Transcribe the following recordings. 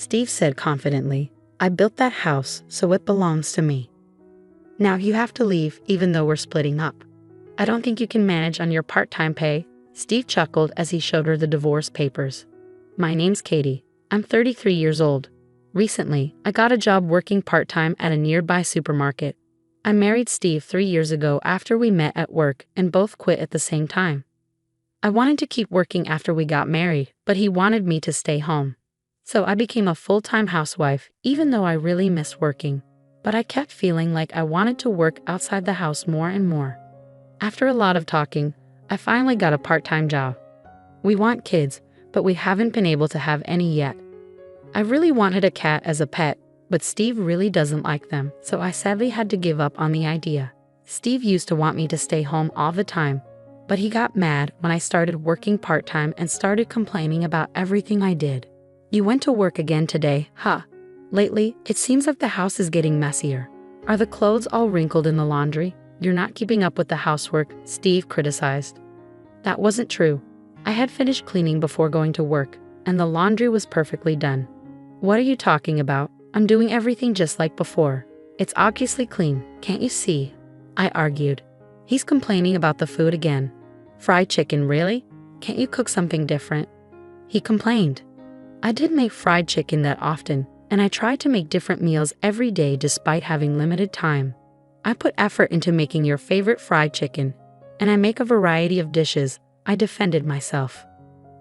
Steve said confidently. "I built that house, so it belongs to me. Now you have to leave, even though we're splitting up." "I don't think you can manage on your part-time pay," Steve chuckled as he showed her the divorce papers. "My name's Katie. I'm 33 years old. Recently, I got a job working part-time at a nearby supermarket. I married Steve 3 years ago after we met at work and both quit at the same time. I wanted to keep working after we got married, but he wanted me to stay home. So I became a full-time housewife, even though I really miss working. But I kept feeling like I wanted to work outside the house more and more. After a lot of talking, I finally got a part-time job. We want kids, but we haven't been able to have any yet. I really wanted a cat as a pet, but Steve really doesn't like them, so I sadly had to give up on the idea. Steve used to want me to stay home all the time, but he got mad when I started working part-time and started complaining about everything I did. You went to work again today, huh? Lately, it seems like the house is getting messier. Are the clothes all wrinkled in the laundry? You're not keeping up with the housework," Steve criticized. That wasn't true. I had finished cleaning before going to work, and the laundry was perfectly done. "What are you talking about? I'm doing everything just like before. It's obviously clean, can't you see?" I argued. He's complaining about the food again. "Fried chicken, really? Can't you cook something different?" He complained. I didn't make fried chicken that often, and I tried to make different meals every day despite having limited time. "I put effort into making your favorite fried chicken, and I make a variety of dishes," I defended myself.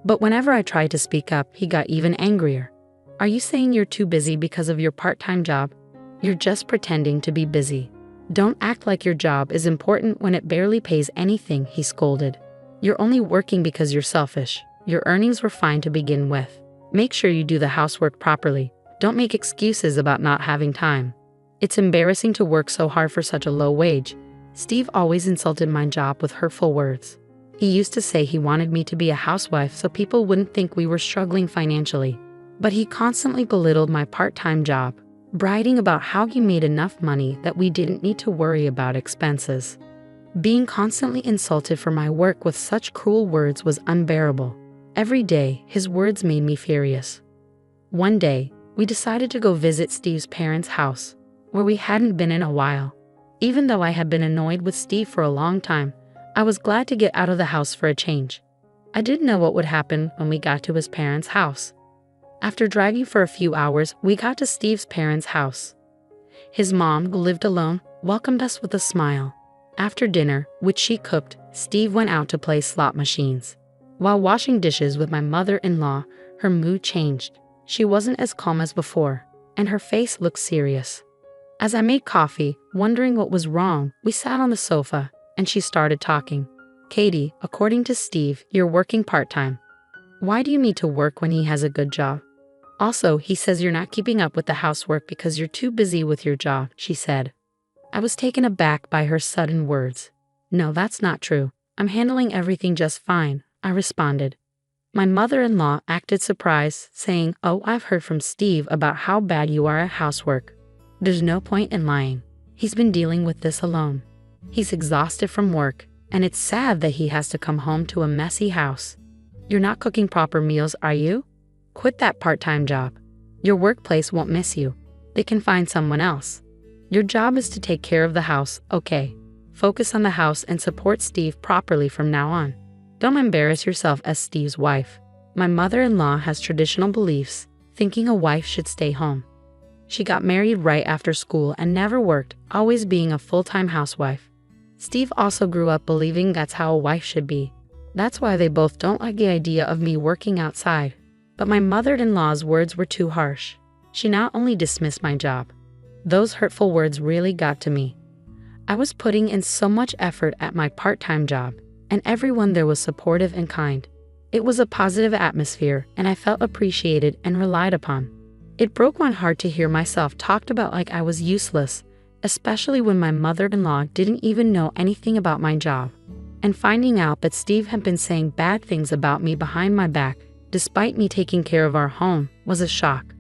But whenever I tried to speak up, he got even angrier. "Are you saying you're too busy because of your part-time job? You're just pretending to be busy. Don't act like your job is important when it barely pays anything," he scolded. "You're only working because you're selfish. Your earnings were fine to begin with. Make sure you do the housework properly. Don't make excuses about not having time. It's embarrassing to work so hard for such a low wage." Steve always insulted my job with hurtful words. He used to say he wanted me to be a housewife so people wouldn't think we were struggling financially. But he constantly belittled my part-time job, bragging about how he made enough money that we didn't need to worry about expenses. Being constantly insulted for my work with such cruel words was unbearable. Every day, his words made me furious. One day, we decided to go visit Steve's parents' house, where we hadn't been in a while. Even though I had been annoyed with Steve for a long time, I was glad to get out of the house for a change. I didn't know what would happen when we got to his parents' house. After driving for a few hours, we got to Steve's parents' house. His mom, who lived alone, welcomed us with a smile. After dinner, which she cooked, Steve went out to play slot machines. While washing dishes with my mother-in-law, her mood changed. She wasn't as calm as before, and her face looked serious. As I made coffee, wondering what was wrong, we sat on the sofa, and she started talking. "Katie, according to Steve, you're working part-time. Why do you need to work when he has a good job? Also, he says you're not keeping up with the housework because you're too busy with your job," she said. I was taken aback by her sudden words. "No, that's not true. I'm handling everything just fine," I responded. My mother-in-law acted surprised, saying, "Oh, I've heard from Steve about how bad you are at housework. There's no point in lying. He's been dealing with this alone. He's exhausted from work, and it's sad that he has to come home to a messy house. You're not cooking proper meals, are you? Quit that part-time job. Your workplace won't miss you. They can find someone else. Your job is to take care of the house, okay? Focus on the house and support Steve properly from now on. Don't embarrass yourself as Steve's wife." My mother-in-law has traditional beliefs, thinking a wife should stay home. She got married right after school and never worked, always being a full-time housewife. Steve also grew up believing that's how a wife should be. That's why they both don't like the idea of me working outside. But my mother-in-law's words were too harsh. She not only dismissed my job. Those hurtful words really got to me. I was putting in so much effort at my part-time job, and everyone there was supportive and kind. It was a positive atmosphere, and I felt appreciated and relied upon. It broke my heart to hear myself talked about like I was useless, especially when my mother-in-law didn't even know anything about my job. And finding out that Steve had been saying bad things about me behind my back, despite me taking care of our home, was a shock.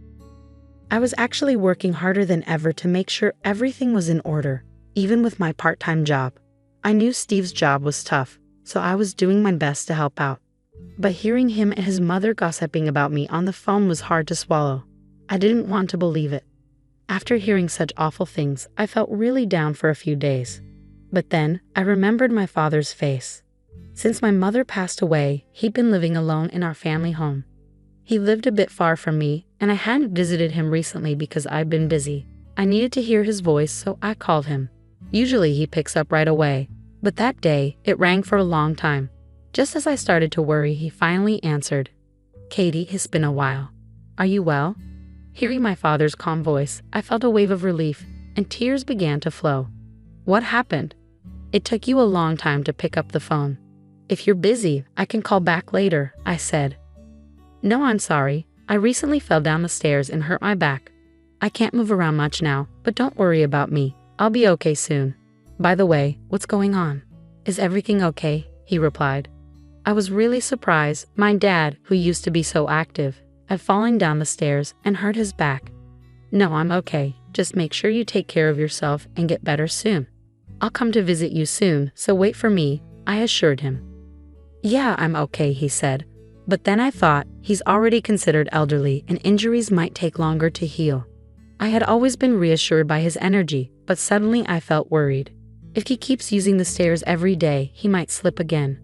I was actually working harder than ever to make sure everything was in order, even with my part-time job. I knew Steve's job was tough, so I was doing my best to help out. But hearing him and his mother gossiping about me on the phone was hard to swallow. I didn't want to believe it. After hearing such awful things, I felt really down for a few days. But then, I remembered my father's face. Since my mother passed away, he'd been living alone in our family home. He lived a bit far from me, and I hadn't visited him recently because I'd been busy. I needed to hear his voice, so I called him. Usually he picks up right away, but that day, it rang for a long time. Just as I started to worry, he finally answered. "Katie, it's been a while. Are you well?" Hearing my father's calm voice, I felt a wave of relief, and tears began to flow. "What happened?" "It took you a long time to pick up the phone." "If you're busy, I can call back later," I said. "No, I'm sorry. I recently fell down the stairs and hurt my back. I can't move around much now, but don't worry about me. I'll be okay soon. By the way, what's going on? Is everything okay?" he replied. I was really surprised. My dad, who used to be so active, had fallen down the stairs and hurt his back. "No, I'm okay. Just make sure you take care of yourself and get better soon. I'll come to visit you soon, so wait for me," I assured him. "Yeah, I'm okay," he said. But then I thought, he's already considered elderly and injuries might take longer to heal. I had always been reassured by his energy, but suddenly I felt worried. If he keeps using the stairs every day, he might slip again.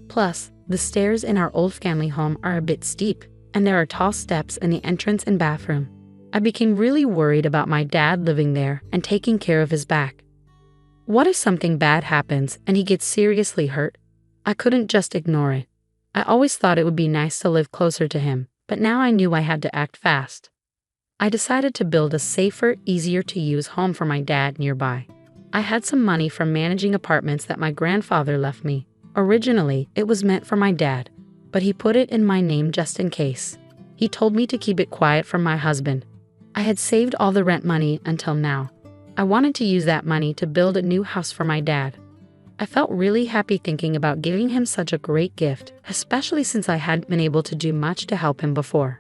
Plus, the stairs in our old family home are a bit steep, and there are tall steps in the entrance and bathroom. I became really worried about my dad living there and taking care of his back. What if something bad happens and he gets seriously hurt? I couldn't just ignore it. I always thought it would be nice to live closer to him, but now I knew I had to act fast. I decided to build a safer, easier-to-use home for my dad nearby. I had some money from managing apartments that my grandfather left me. Originally, it was meant for my dad, but he put it in my name just in case. He told me to keep it quiet from my husband. I had saved all the rent money until now. I wanted to use that money to build a new house for my dad. I felt really happy thinking about giving him such a great gift, especially since I hadn't been able to do much to help him before.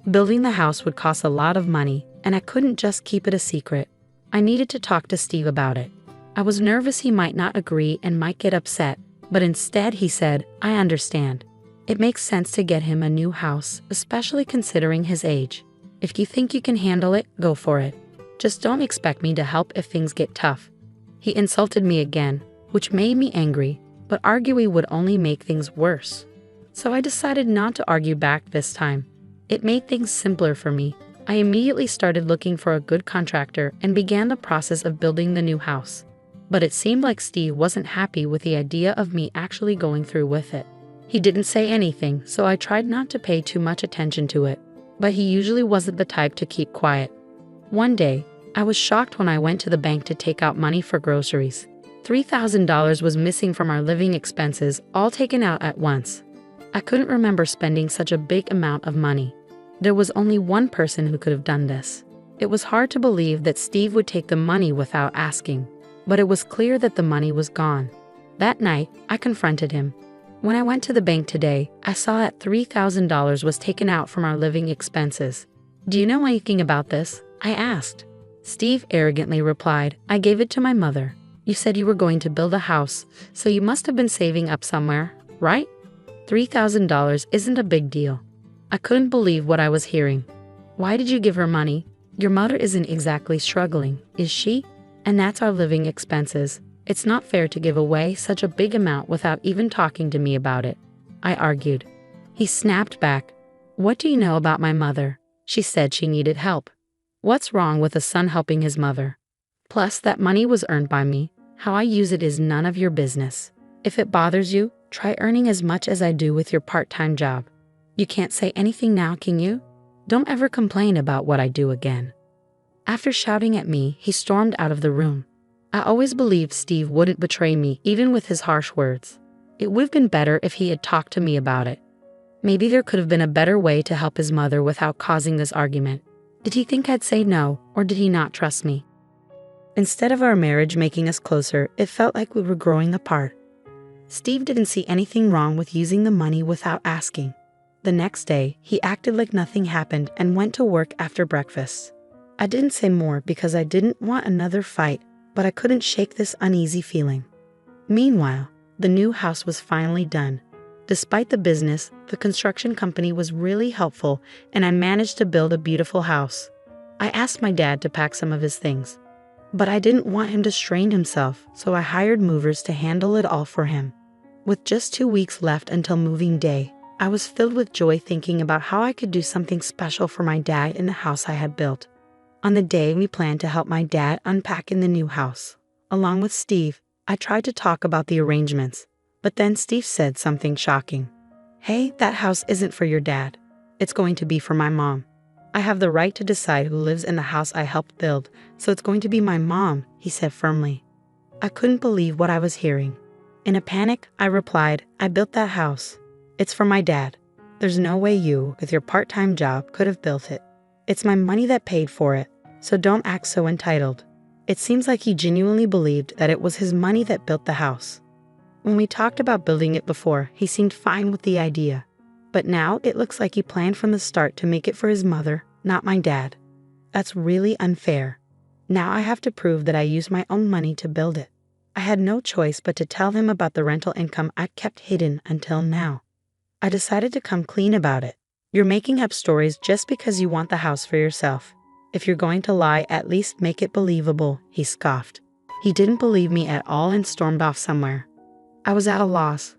Building the house would cost a lot of money, and I couldn't just keep it a secret. I needed to talk to Steve about it. I was nervous he might not agree and might get upset, but instead he said, "I understand. It makes sense to get him a new house, especially considering his age. If you think you can handle it, go for it. Just don't expect me to help if things get tough." He insulted me again, which made me angry, but arguing would only make things worse. So I decided not to argue back this time. It made things simpler for me. I immediately started looking for a good contractor and began the process of building the new house. But it seemed like Steve wasn't happy with the idea of me actually going through with it. He didn't say anything, so I tried not to pay too much attention to it. But he usually wasn't the type to keep quiet. One day, I was shocked when I went to the bank to take out money for groceries. $3,000 was missing from our living expenses, all taken out at once. I couldn't remember spending such a big amount of money. There was only one person who could have done this. It was hard to believe that Steve would take the money without asking, but it was clear that the money was gone. That night, I confronted him. When I went to the bank today, I saw that $3,000 was taken out from our living expenses. "Do you know anything about this?" I asked. Steve arrogantly replied, "I gave it to my mother. You said you were going to build a house, so you must have been saving up somewhere, right? $3,000 isn't a big deal." I couldn't believe what I was hearing. "Why did you give her money? Your mother isn't exactly struggling, is she? And that's our living expenses. It's not fair to give away such a big amount without even talking to me about it," I argued. He snapped back. "What do you know about my mother? She said she needed help. What's wrong with a son helping his mother? Plus, that money was earned by me. How I use it is none of your business. If it bothers you, try earning as much as I do with your part-time job. You can't say anything now, can you? Don't ever complain about what I do again." After shouting at me, he stormed out of the room. I always believed Steve wouldn't betray me, even with his harsh words. It would have been better if he had talked to me about it. Maybe there could have been a better way to help his mother without causing this argument. Did he think I'd say no, or did he not trust me? Instead of our marriage making us closer, it felt like we were growing apart. Steve didn't see anything wrong with using the money without asking. The next day, he acted like nothing happened and went to work after breakfast. I didn't say more because I didn't want another fight, but I couldn't shake this uneasy feeling. Meanwhile, the new house was finally done. Despite the business, the construction company was really helpful, and I managed to build a beautiful house. I asked my dad to pack some of his things, but I didn't want him to strain himself, so I hired movers to handle it all for him. With just 2 weeks left until moving day, I was filled with joy thinking about how I could do something special for my dad in the house I had built. On the day we planned to help my dad unpack in the new house, along with Steve, I tried to talk about the arrangements, but then Steve said something shocking. "Hey, that house isn't for your dad. It's going to be for my mom. I have the right to decide who lives in the house I helped build, so it's going to be my mom," he said firmly. I couldn't believe what I was hearing. In a panic, I replied, "I built that house. It's for my dad. There's no way you, with your part-time job, could have built it. It's my money that paid for it, so don't act so entitled." It seems like he genuinely believed that it was his money that built the house. When we talked about building it before, he seemed fine with the idea. But now it looks like he planned from the start to make it for his mother, not my dad. That's really unfair. Now I have to prove that I used my own money to build it. I had no choice but to tell him about the rental income I'd kept hidden until now. I decided to come clean about it. "You're making up stories just because you want the house for yourself. If you're going to lie, at least make it believable," he scoffed. He didn't believe me at all and stormed off somewhere. I was at a loss,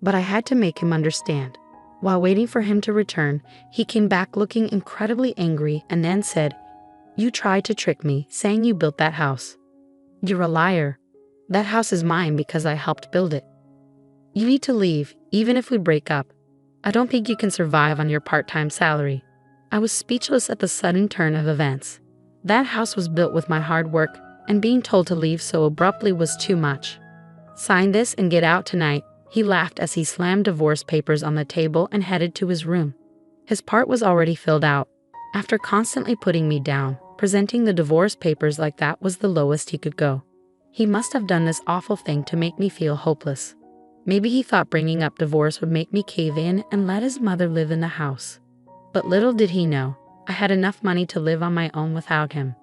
but I had to make him understand. While waiting for him to return, he came back looking incredibly angry and then said, "You tried to trick me, saying you built that house. You're a liar. That house is mine because I helped build it. You need to leave, even if we break up. I don't think you can survive on your part-time salary." I was speechless at the sudden turn of events. That house was built with my hard work, and being told to leave so abruptly was too much. "Sign this and get out tonight," he laughed as he slammed divorce papers on the table and headed to his room. His part was already filled out. After constantly putting me down, presenting the divorce papers like that was the lowest he could go. He must have done this awful thing to make me feel hopeless. Maybe he thought bringing up divorce would make me cave in and let his mother live in the house. But little did he know, I had enough money to live on my own without him.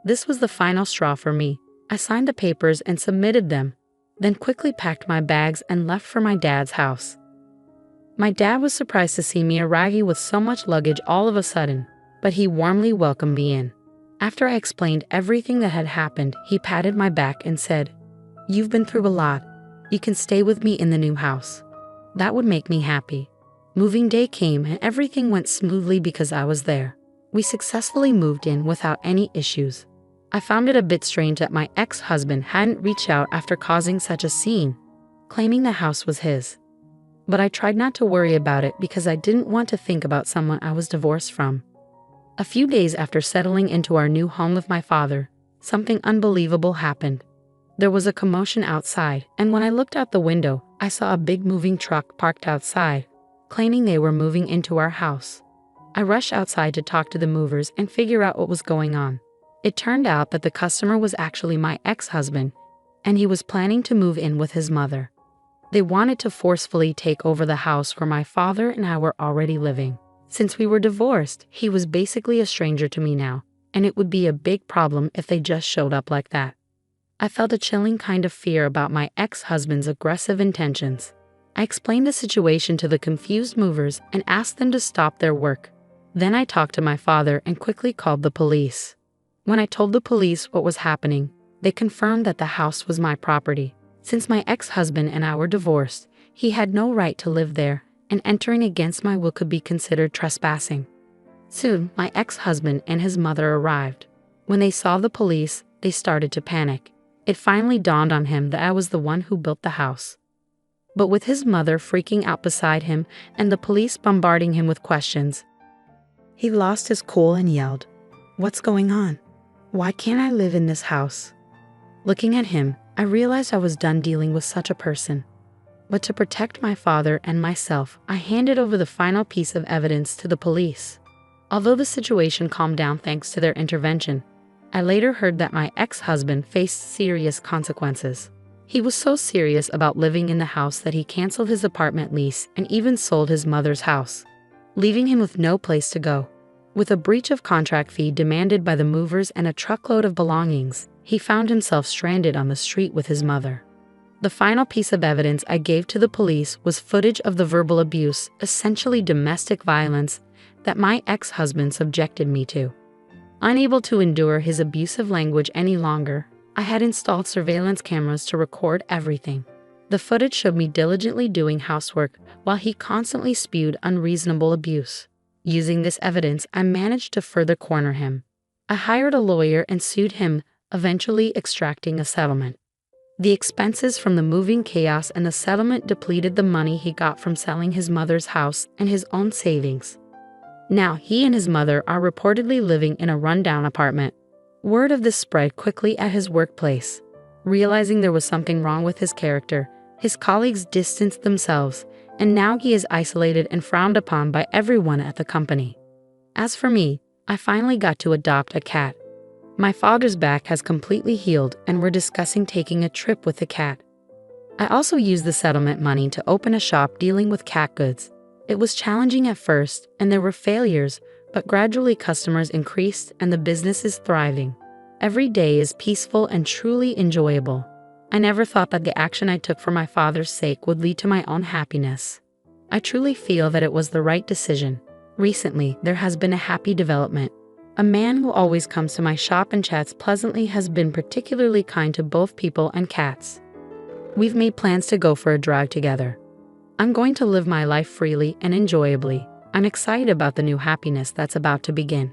This was the final straw for me. I signed the papers and submitted them, then quickly packed my bags and left for my dad's house. My dad was surprised to see me arriving with so much luggage all of a sudden, but he warmly welcomed me in. After I explained everything that had happened, he patted my back and said, "You've been through a lot. You can stay with me in the new house." That would make me happy. Moving day came and everything went smoothly because I was there. We successfully moved in without any issues. I found it a bit strange that my ex-husband hadn't reached out after causing such a scene, claiming the house was his. But I tried not to worry about it because I didn't want to think about someone I was divorced from. A few days after settling into our new home with my father, something unbelievable happened. There was a commotion outside, and when I looked out the window, I saw a big moving truck parked outside, claiming they were moving into our house. I rushed outside to talk to the movers and figure out what was going on. It turned out that the customer was actually my ex-husband, and he was planning to move in with his mother. They wanted to forcefully take over the house where my father and I were already living. Since we were divorced, he was basically a stranger to me now, and it would be a big problem if they just showed up like that. I felt a chilling kind of fear about my ex-husband's aggressive intentions. I explained the situation to the confused movers and asked them to stop their work. Then I talked to my father and quickly called the police. When I told the police what was happening, they confirmed that the house was my property. Since my ex-husband and I were divorced, he had no right to live there, and entering against my will could be considered trespassing. Soon, my ex-husband and his mother arrived. When they saw the police, they started to panic. It finally dawned on him that I was the one who built the house. But with his mother freaking out beside him and the police bombarding him with questions, he lost his cool and yelled, "What's going on? Why can't I live in this house?" Looking at him, I realized I was done dealing with such a person. But to protect my father and myself, I handed over the final piece of evidence to the police. Although the situation calmed down thanks to their intervention, I later heard that my ex-husband faced serious consequences. He was so serious about living in the house that he canceled his apartment lease and even sold his mother's house, leaving him with no place to go. With a breach of contract fee demanded by the movers and a truckload of belongings, he found himself stranded on the street with his mother. The final piece of evidence I gave to the police was footage of the verbal abuse, essentially domestic violence, that my ex-husband subjected me to. Unable to endure his abusive language any longer, I had installed surveillance cameras to record everything. The footage showed me diligently doing housework while he constantly spewed unreasonable abuse. Using this evidence, I managed to further corner him. I hired a lawyer and sued him, eventually extracting a settlement. The expenses from the moving chaos and the settlement depleted the money he got from selling his mother's house and his own savings. Now he and his mother are reportedly living in a rundown apartment. Word of this spread quickly at his workplace. Realizing there was something wrong with his character, his colleagues distanced themselves, and now he is isolated and frowned upon by everyone at the company. As for me, I finally got to adopt a cat. My father's back has completely healed, and we're discussing taking a trip with the cat. I also used the settlement money to open a shop dealing with cat goods. It was challenging at first, and there were failures, but gradually customers increased and the business is thriving. Every day is peaceful and truly enjoyable. I never thought that the action I took for my father's sake would lead to my own happiness. I truly feel that it was the right decision. Recently, there has been a happy development. A man who always comes to my shop and chats pleasantly has been particularly kind to both people and cats. We've made plans to go for a drive together. I'm going to live my life freely and enjoyably. I'm excited about the new happiness that's about to begin.